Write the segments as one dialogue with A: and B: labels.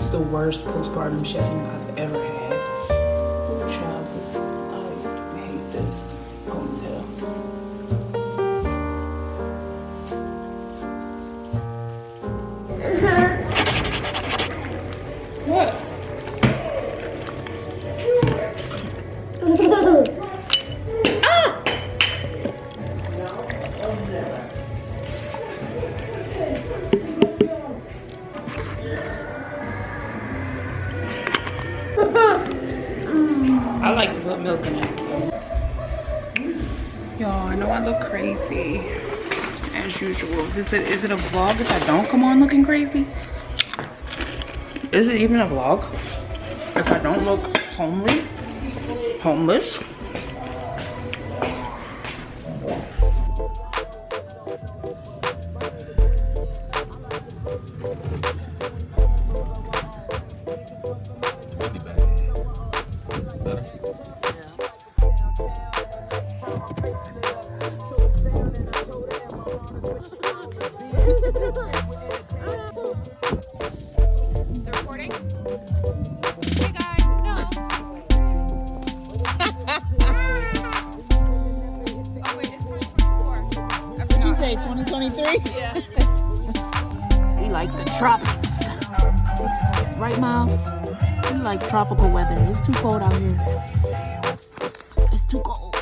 A: is the worst postpartum shedding I've ever had. Child, I hate this ponytail. What? Ah! I like to put milk in it. So. Y'all, I know I look crazy as usual. Is it a vlog if I don't come on looking crazy? Is it even a vlog if I don't look homeless? Say 2023? Yeah. We like the tropics. Right, Miles? We like tropical weather. It's too cold out here. It's too cold.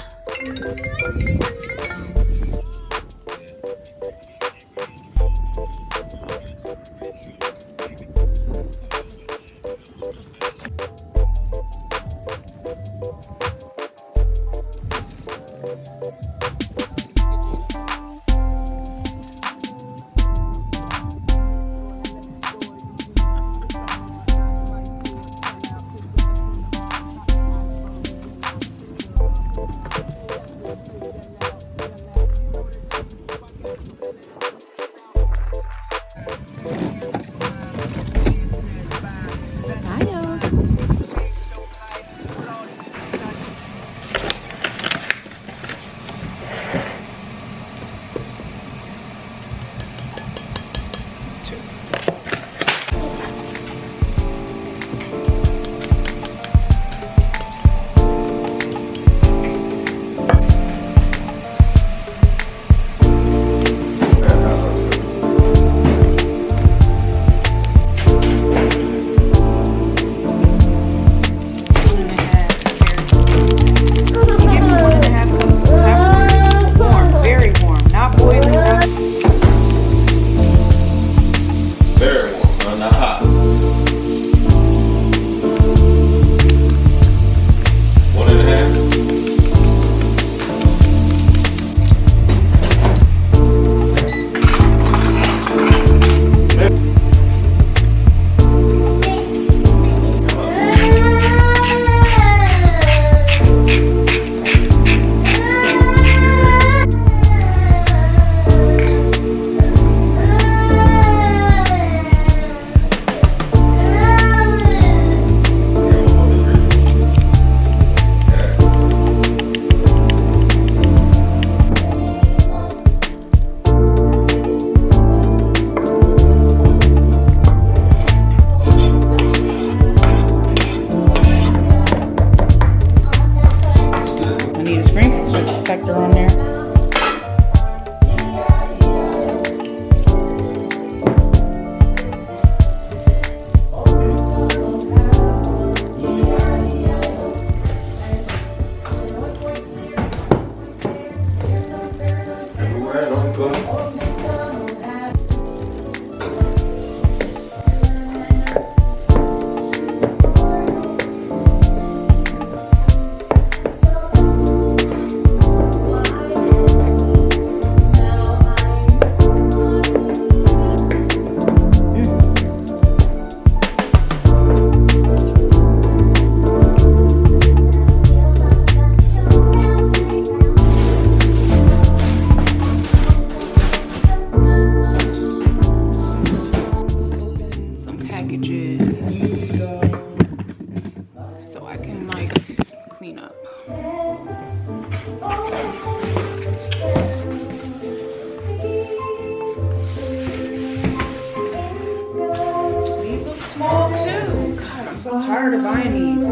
A: so tired of buying these.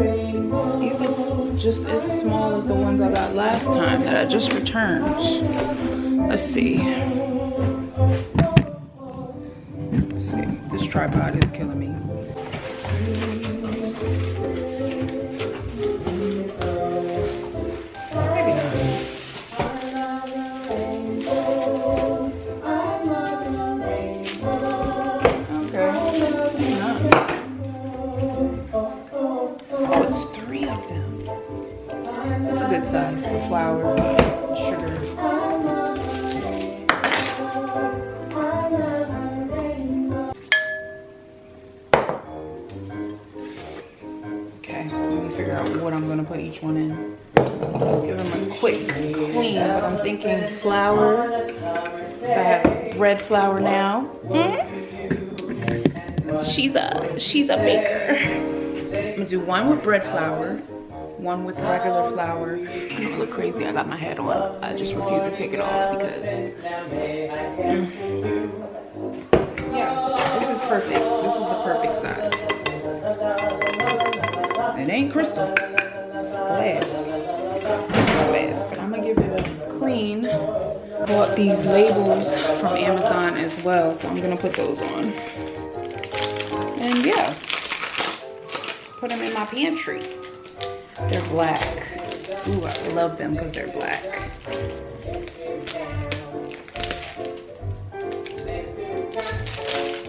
A: These look just as small as the ones I got last time that I just returned. Let's see. Let's see. This tripod is killing me. Maybe not. Okay. Maybe not. Oh, it's 3 of them. That's a good size for flour, sugar. Okay, let me figure out what I'm gonna put each one in. Give them a quick clean, but I'm thinking flour. So I have bread flour now. She's a baker. I'm gonna do one with bread flour, one with regular flour. I don't look crazy. I got my hat on. I just refuse to take it off because yeah, this is perfect. This is the perfect size. It ain't crystal. It's glass. But I'm gonna give it a clean. Bought these labels from Amazon as well, so I'm gonna put those on. And yeah, put them in my pantry. They're black. Ooh, I love them because they're black.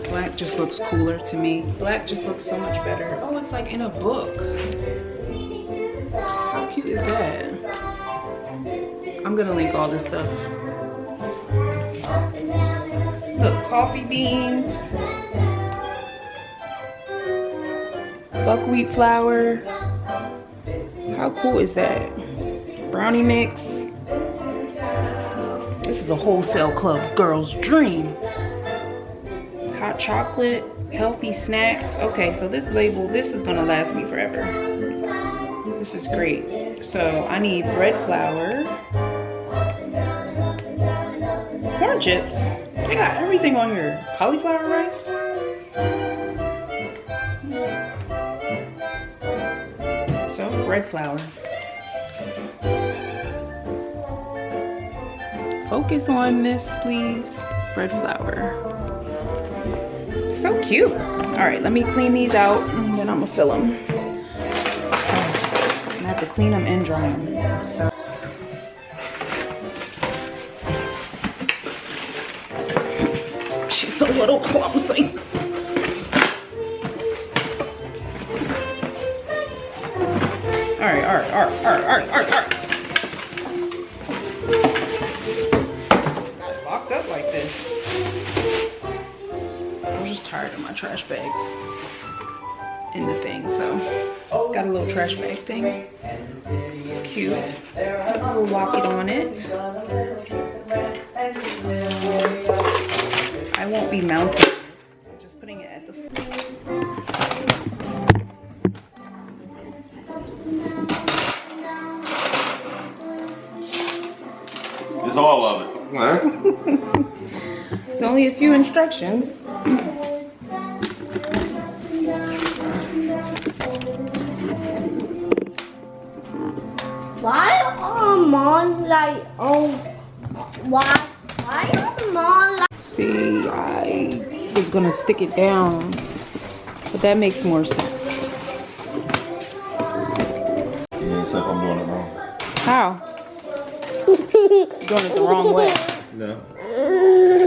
A: Black just looks cooler to me. Black just looks so much better. Oh, it's like in a book. How cute is that? I'm gonna link all this stuff. Look, coffee beans, buckwheat flour. How cool is that? Brownie mix. This is a wholesale club girl's dream. Hot chocolate, healthy snacks. Okay, so this label, this is gonna last me forever. This is great. So I need bread flour, corn chips. They got everything on here. Cauliflower rice. So bread flour. Focus on this, please. Bread flour. So cute. All right, let me clean these out and then I'm gonna fill them. I have to clean them and dry them. So. She's a little clumsy. All right. Got it locked up like this. I'm just tired of my trash bags in the thing, so got a little trash bag thing. It's cute. Has a little locket on it. I won't be mounting this. I'm just putting it at the
B: It's all of it. Huh?
A: It's only a few instructions.
C: Why are mom like why are mom like
A: See, I was gonna stick it down, but that makes more sense.
B: Except I'm doing it wrong.
A: How? Doing it the wrong way.
B: No.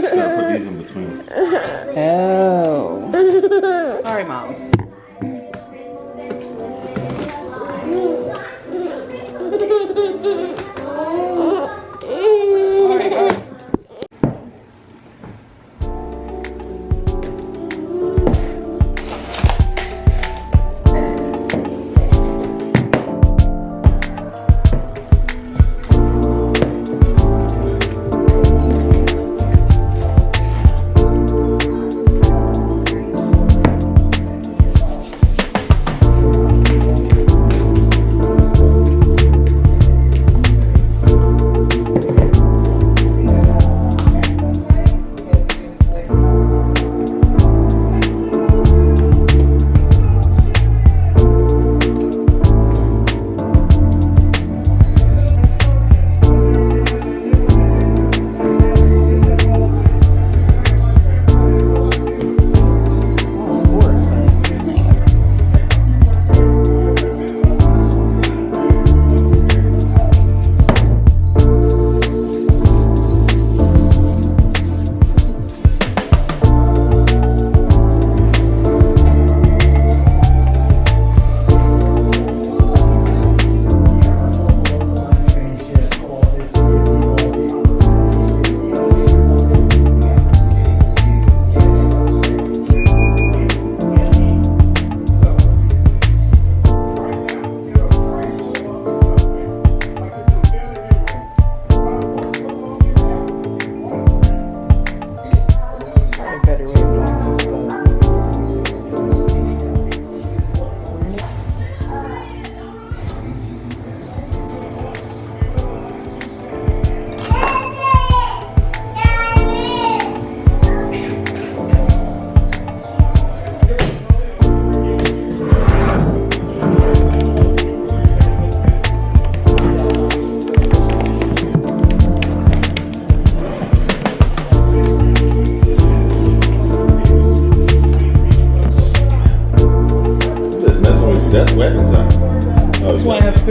B: Gotta put these in between.
A: Oh. Sorry, Miles.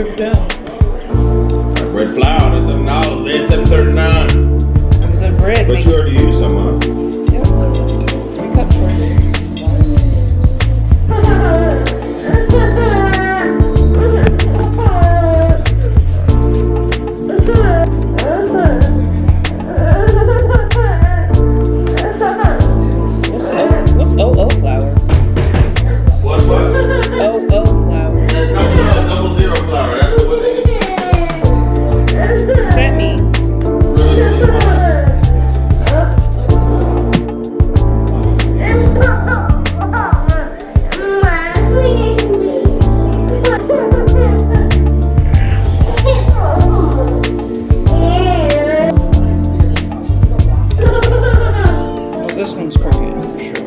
A: $6 down.
B: Red flour, that's $7. They're $7.39.
A: Some good bread.
B: But you already used some, huh?
A: Yep. 3 cups worth. What's OO flour?
B: What's what?
A: OO flour.
B: That's double zero flour. That's what it is.
A: What's that mean? Oh, this one's Korean, for sure.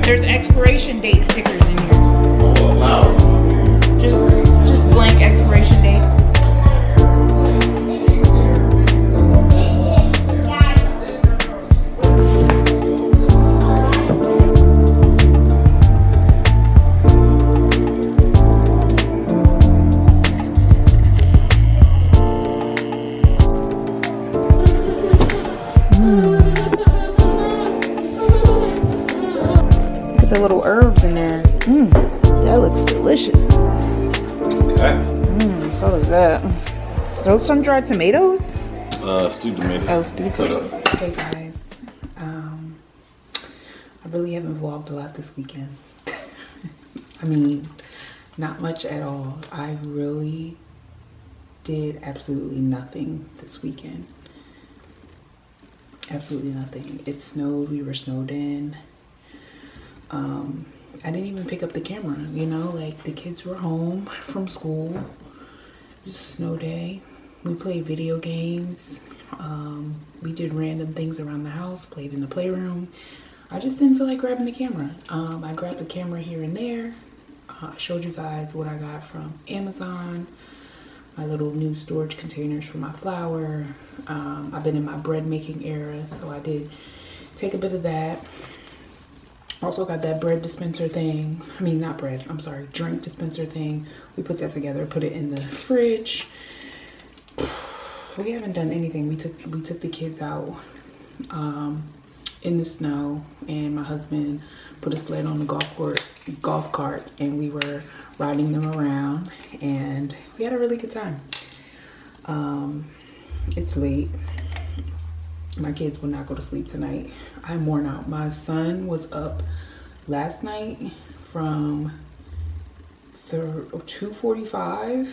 A: There's expiration date stickers in here.
B: Oh, flour.
A: Just blank expiration dates. The little herbs in there. That looks delicious.
B: Okay.
A: So does that. Those sun-dried tomatoes?
B: Stewed tomatoes.
A: Oh, stewed
B: Cut
A: tomatoes.
B: up.
A: Okay, guys. I really haven't vlogged a lot this weekend. I mean, not much at all. I really did absolutely nothing this weekend. Absolutely nothing. It snowed. We were snowed in. I didn't even pick up the camera, you know, like the kids were home from school. It was a snow day. We played video games. We did random things around the house, played in the playroom. I just didn't feel like grabbing the camera. I grabbed the camera here and there. I showed you guys what I got from Amazon. My little new storage containers for my flour. I've been in my bread making era, so I did take a bit of that. Also got that bread dispenser thing. I mean, not bread, I'm sorry, drink dispenser thing. We put that together, put it in the fridge. We haven't done anything. We took the kids out in the snow, and my husband put a sled on the golf cart, and we were riding them around, and we had a really good time. It's late. My kids will not go to sleep tonight. I'm worn out. My son was up last night from 2:45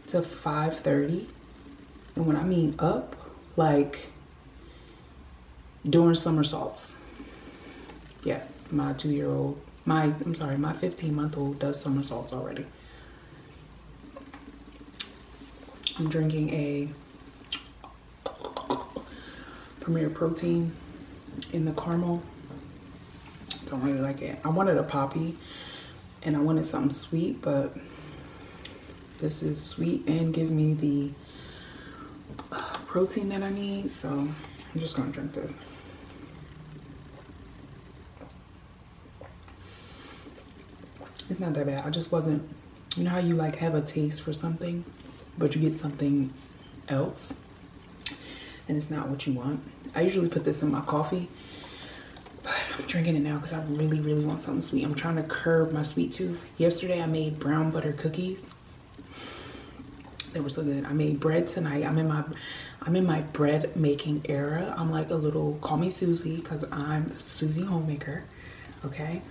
A: to 5:30. And when I mean up, like doing somersaults. Yes, my 15-month-old does somersaults already. I'm drinking a Premier Protein in the caramel. Don't really like it. I wanted a poppy and I wanted something sweet, but this is sweet and gives me the protein that I need, so I'm just gonna drink this. It's not that bad. I just wasn't, you know how you like have a taste for something but you get something else, and it's not what you want. I usually put this in my coffee, but I'm drinking it now because I really, really want something sweet. I'm trying to curb my sweet tooth. Yesterday I made brown butter cookies. They were so good. I made bread tonight. I'm in my bread making era. I'm like a little, call me Susie, because I'm Susie homemaker. Okay.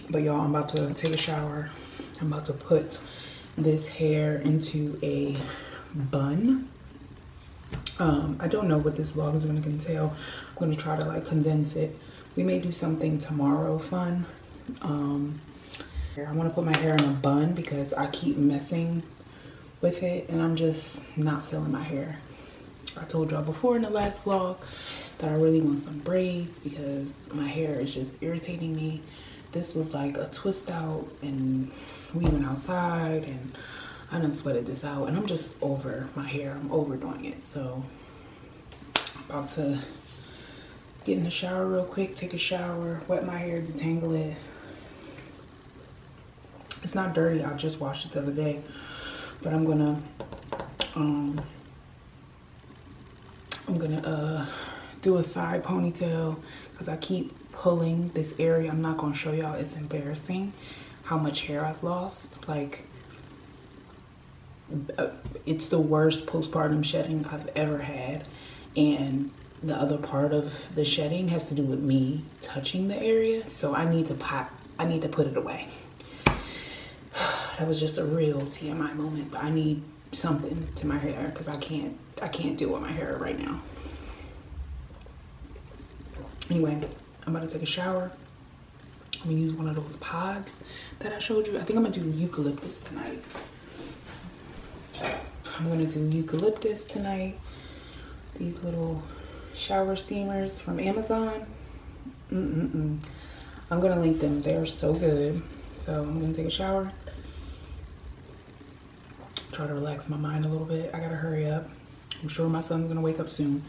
A: But y'all, I'm about to take a shower. I'm about to put this hair into a bun. I don't know what this vlog is going to entail. I'm going to try to like condense it. We may do something tomorrow fun. I want to put my hair in a bun because I keep messing with it and I'm just not feeling my hair. I told y'all before in the last vlog that I really want some braids because my hair is just irritating me. This was like a twist out and we went outside and I done sweated this out and I'm just over my hair. I'm overdoing it. So I'm about to get in the shower real quick, take a shower, wet my hair, detangle it. It's not dirty, I just washed it the other day. But I'm gonna do a side ponytail because I keep pulling this area. I'm not gonna show y'all, it's embarrassing how much hair I've lost. Like, it's the worst postpartum shedding I've ever had, and the other part of the shedding has to do with me touching the area, so I need to put it away. That was just a real TMI moment, but I need something to my hair because I can't deal with my hair right now. Anyway, I'm about to take a shower. I'm gonna use one of those pods that I showed you. I think I'm gonna do eucalyptus tonight. I'm gonna do eucalyptus tonight. These little shower steamers from Amazon. I'm gonna link them. They're so good. So I'm gonna take a shower. Try to relax my mind a little bit. I gotta hurry up. I'm sure my son's gonna wake up soon.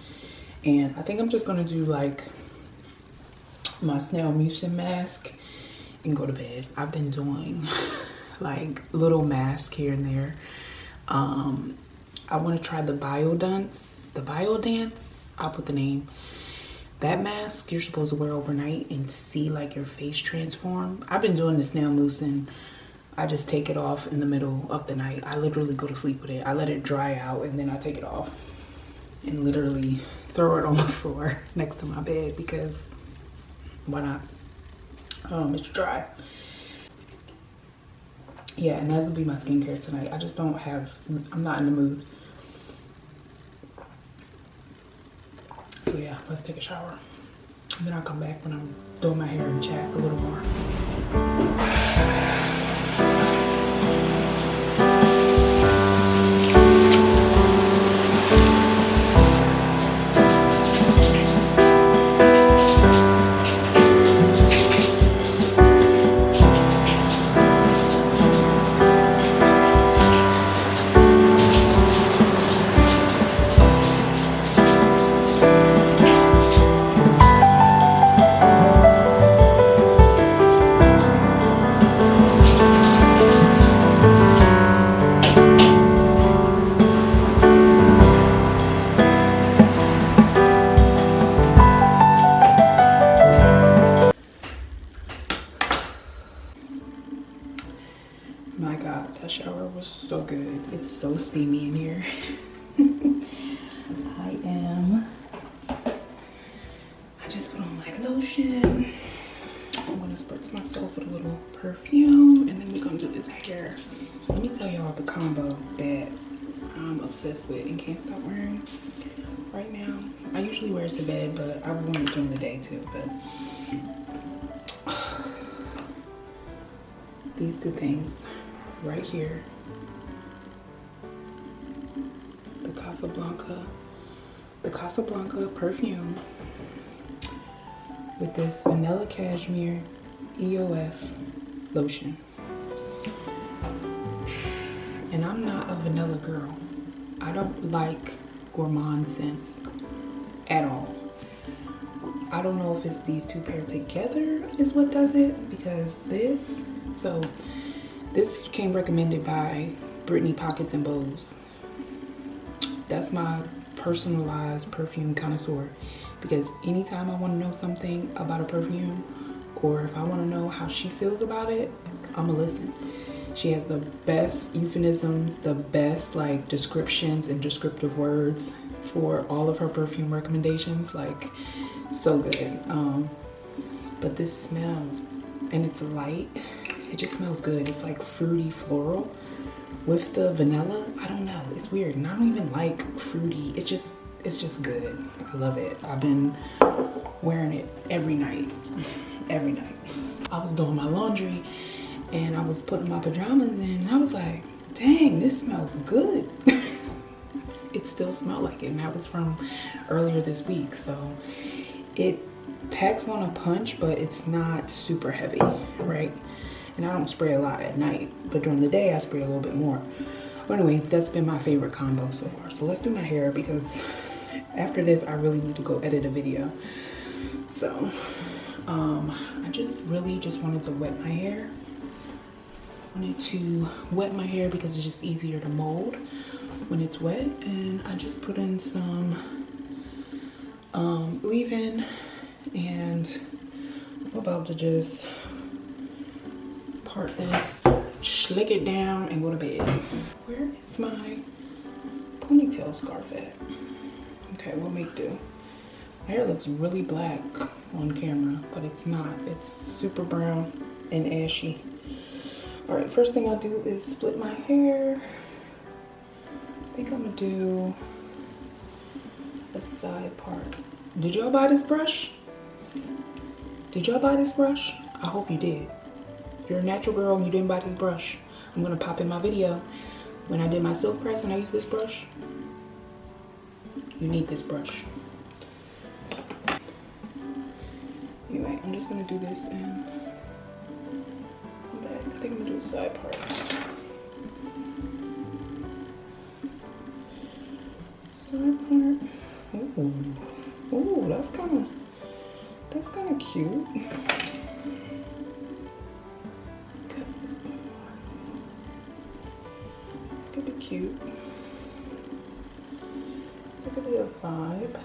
A: And I think I'm just gonna do like my snail mucin mask and go to bed. I've been doing like little masks here and there. I want to try the Biodance. I'll put the name. That mask you're supposed to wear overnight and see like your face transform. I've been doing the snail mucin. I just take it off in the middle of the night. I literally go to sleep with it. I let it dry out and then I take it off and literally throw it on the floor next to my bed because why not? It's dry. Yeah, and that will be my skincare tonight. I just don't have, I'm not in the mood. So yeah, let's take a shower. And then I'll come back when I'm doing my hair and chat a little more. My God, that shower was so good. It's so steamy in here. I just put on like lotion. I'm gonna spritz myself with a little perfume and then we're gonna do this hair. Let me tell y'all the combo that I'm obsessed with and can't stop wearing right now. I usually wear it to bed, but I wore it during the day too, but these two things right here, the Casablanca perfume with this vanilla cashmere EOS lotion. And I'm not a vanilla girl. I don't like gourmand scents at all. I don't know if it's these two paired together is what does it, because this came recommended by Brittany Pockets and Bows. that's my personalized perfume connoisseur, because anytime I want to know something about a perfume, or if I want to know how she feels about it, I'ma listen. She has the best euphemisms, the best like descriptions and descriptive words for all of her perfume recommendations. Like, so good. But this smells, and it's light, it just smells good. It's like fruity floral with the vanilla. I don't know, it's weird, and I don't even like fruity. It's just good. I love it. I've been wearing it every night. Every night. I was doing my laundry and I was putting my pajamas in, and I was like, dang, this smells good. It still smelled like it, and that was from earlier this week. So it packs on a punch, but it's not super heavy, right? And I don't spray a lot at night, but during the day I spray a little bit more. But anyway, that's been my favorite combo so far. So let's do my hair, because after this I really need to go edit a video. So I just really wanted to wet my hair. I wanted to wet my hair because it's just easier to mold when it's wet. And I just put in some leave-in, and I'm about to just part this, slick it down, and go to bed. Where is my ponytail scarf at? Okay, we'll make do. My hair looks really black on camera, but it's not. It's super brown and ashy. All right, first thing I'll do is split my hair. I think I'm gonna do a side part. Did y'all buy this brush? Did y'all buy this brush? I hope you did. If you're a natural girl and you didn't buy this brush, I'm gonna pop in my video when I did my silk press and I used this brush. You need this brush. Anyway, I'm just gonna do this and come back. I think I'm gonna do a side part. Side part. Ooh, ooh, that's kind of cute. Could be cute. It could be a vibe.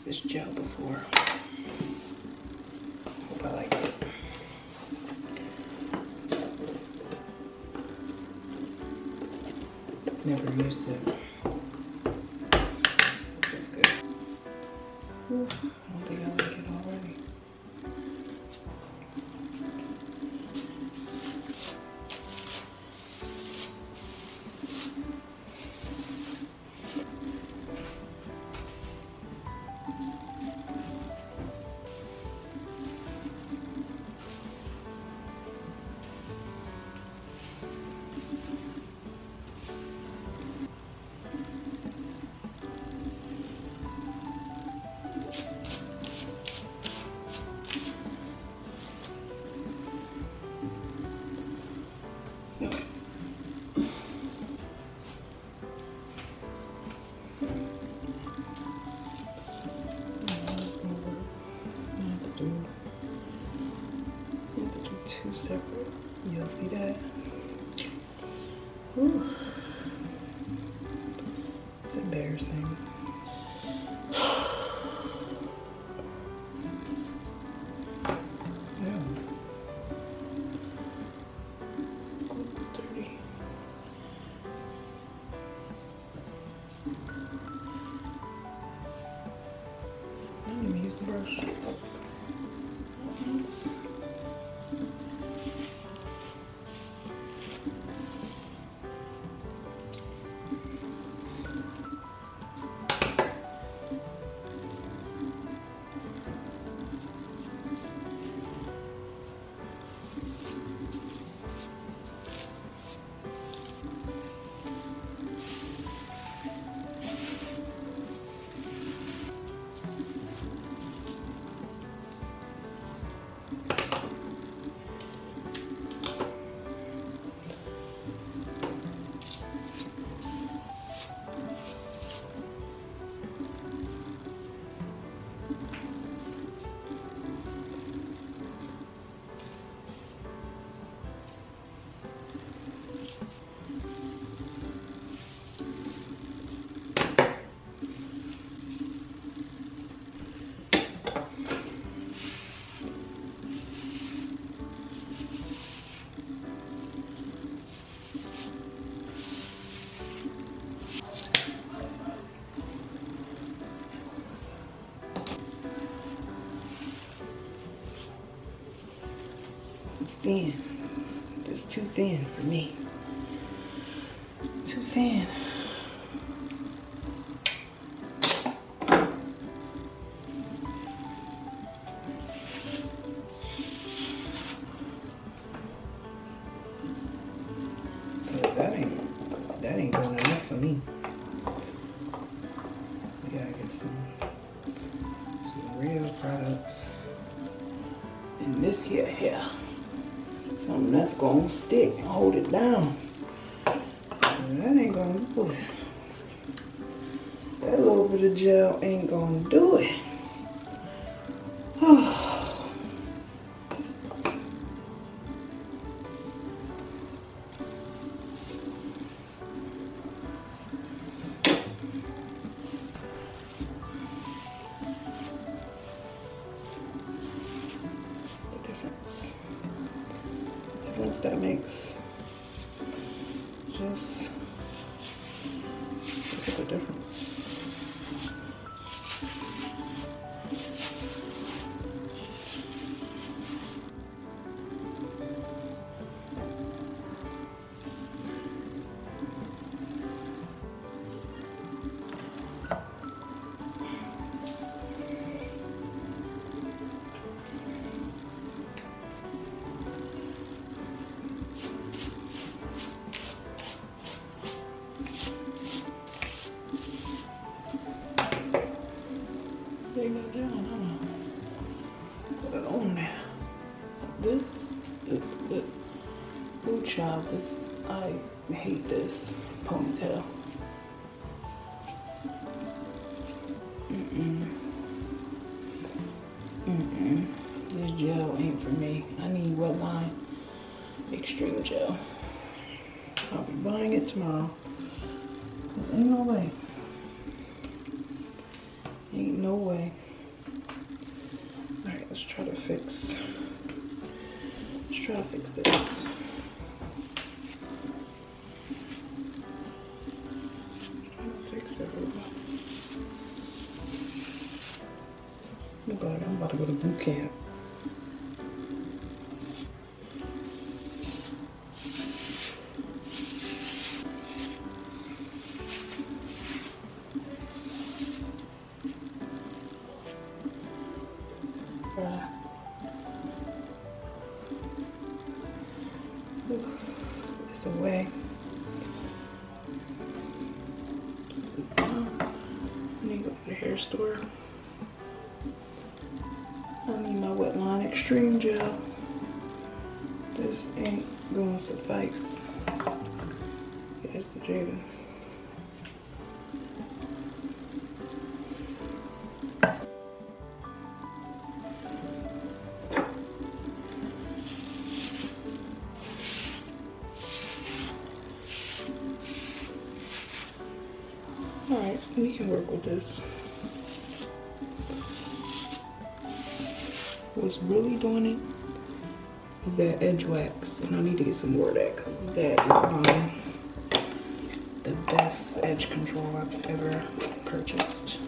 A: This gel before. Hope I like it. Never used it. That's good. Ooh, I don't think I like it already. Two separate. You'll see that. Whew. It's embarrassing. Yeah. Dirty. I didn't even use the brush. Thin. It's too thin for me. Too thin. That ain't good enough for me. We gotta get some real products in this here hair. Something that's gonna stick and hold it down. And that ain't gonna do it. That little bit of gel ain't gonna do it. That makes just look at the difference. They go down, huh? Put it on there. This, ooh child, this, I hate this ponytail. This gel ain't for me. I need Wetline Extreme Gel. I'll be buying it tomorrow. Cause ain't no way. Ain't no way. Alright, let's try to fix this. Fix everything. Oh God, I'm about to go to boot camp. It's away. I need to go to the hair store. I need my Wetline Extreme Gel. This ain't gonna suffice. Here's the Jada. We can work with this. What's really doing it is that edge wax, and I need to get some more of that because that is the best edge control I've ever purchased.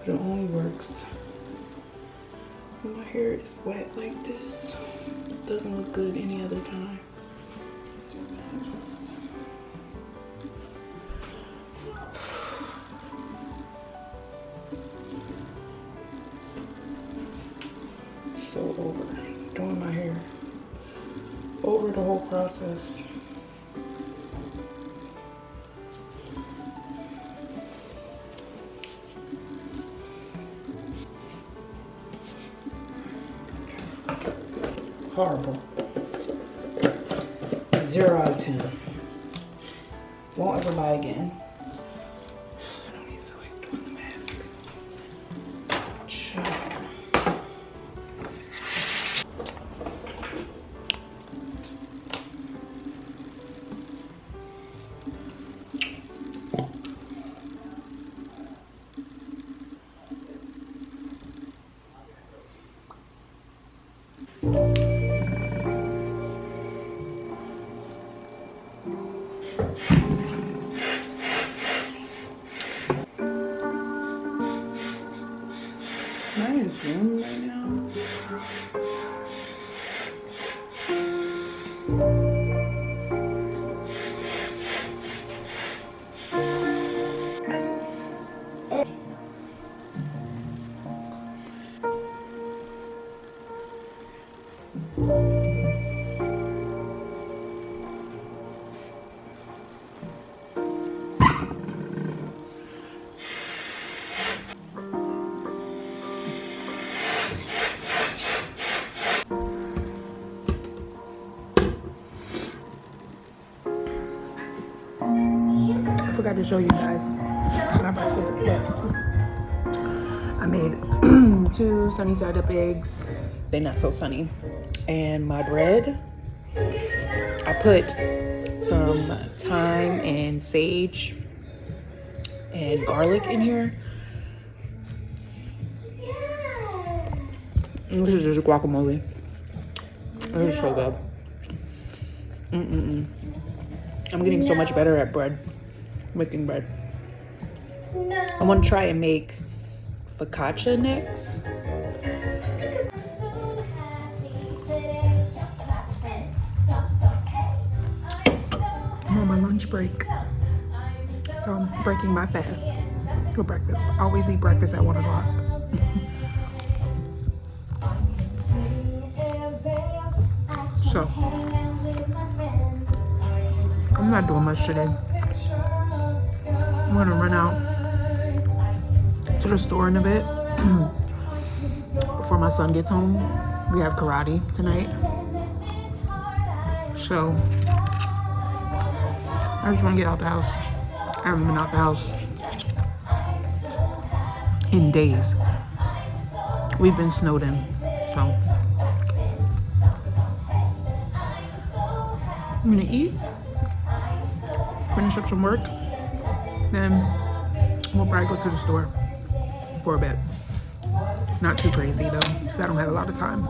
A: But it only works when my hair is wet like this. It doesn't look good any other time. So over doing my hair. Over the whole process. Horrible. 0 out of 10. Won't ever buy again. I don't even feel like doing the mask. Ouch. Am I in Zoom right now? I forgot to show you guys my breakfast, but I made 2 sunny side up eggs. They're not so sunny. And my bread, I put some thyme and sage and garlic in here. And this is just guacamole. This is so good. I'm getting so much better at bread, making bread. I want to try and make focaccia next. I'm on my lunch break, so I'm breaking my fast for breakfast. I always eat breakfast at 1 o'clock. So I'm not doing much today. I'm gonna run out to the store in a bit before my son gets home. We have karate tonight, so I just want to get out the house. I haven't been out the house in days. We've been snowed in, so I'm gonna eat, finish up some work, then we'll probably go to the store for a bit. Not too crazy though, because I don't have a lot of time.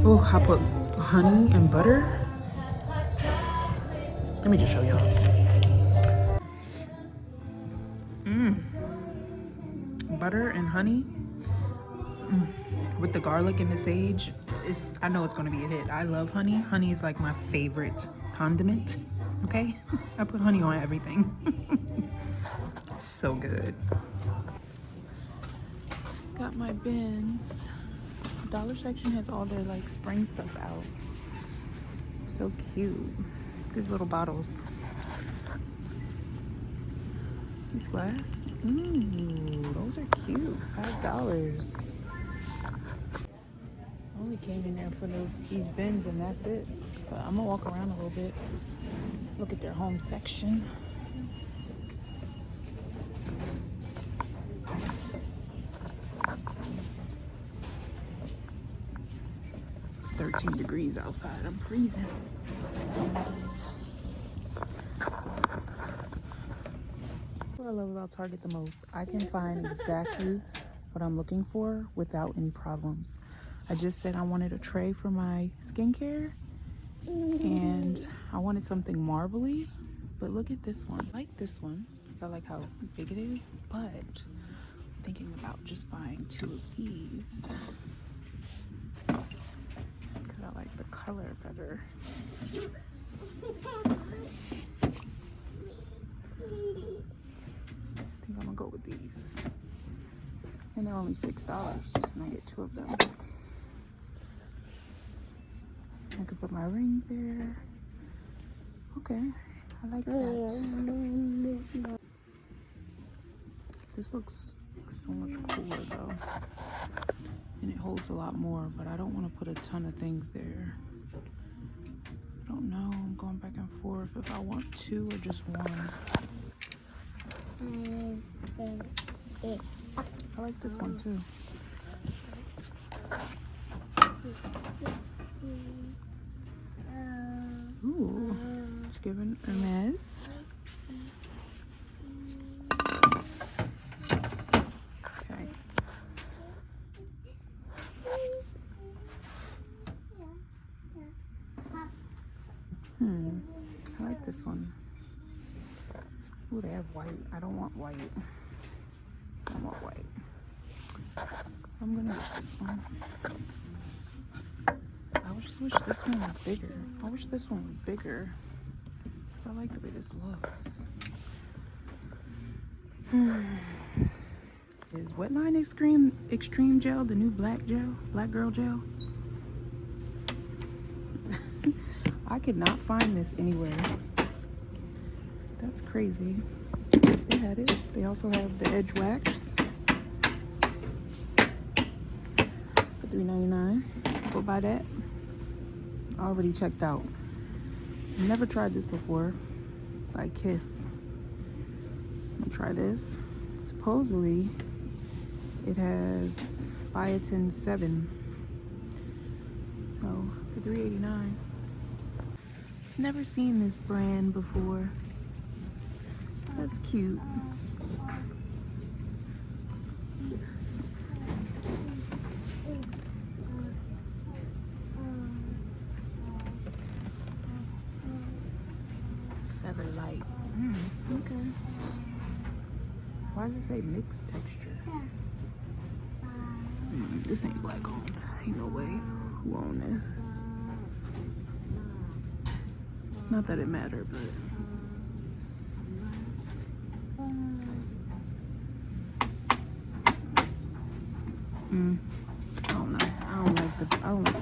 A: Oh, I put honey and butter. Let me just show y'all. Butter and honey with the garlic and the sage. I know it's gonna be a hit. I love honey. Honey is like my favorite condiment. Okay, I put honey on everything. So good. Got my bins. Dollar section has all their like spring stuff out. So cute. These little bottles. These glass. Ooh, those are cute. $5. I only came in there for these bins and that's it. But I'm gonna walk around a little bit. Look at their home section. It's 13 degrees outside. I'm freezing. about Target the most. I can find exactly what I'm looking for without any problems. I just said I wanted a tray for my skincare and I wanted something marbly, but look at this one. I like this one. I like how big it is, but I'm thinking about just buying 2 of these because I like the color better. I think I'm gonna go with these. And they're only $6 and I get 2 of them. I could put my rings there. Okay, I like that. This looks so much cooler though. And it holds a lot more, but I don't want to put a ton of things there. I don't know, I'm going back and forth if I want 2 or just 1. I like this one too. Ooh, it's giving Hermes. Okay. I like this one. Ooh, they have white. I don't want white. I want white. I'm gonna get this one. I just wish this one was bigger. I wish this one was bigger. Because I like the way this looks. Is Wetline Extreme Gel the new black gel? Black girl gel? I could not find this anywhere. That's crazy. They had it. They also have the Edge Wax for $3.99. Go buy that. I already checked out. Never tried this before. By Kiss. I'm gonna try this. Supposedly, it has biotin 7. So for $3.89. Never seen this brand before. That's cute. Feather light. Okay. Why does it say mixed texture? This ain't black owned. Ain't no way. Who owned this? Not that it mattered, but I don't know. I don't like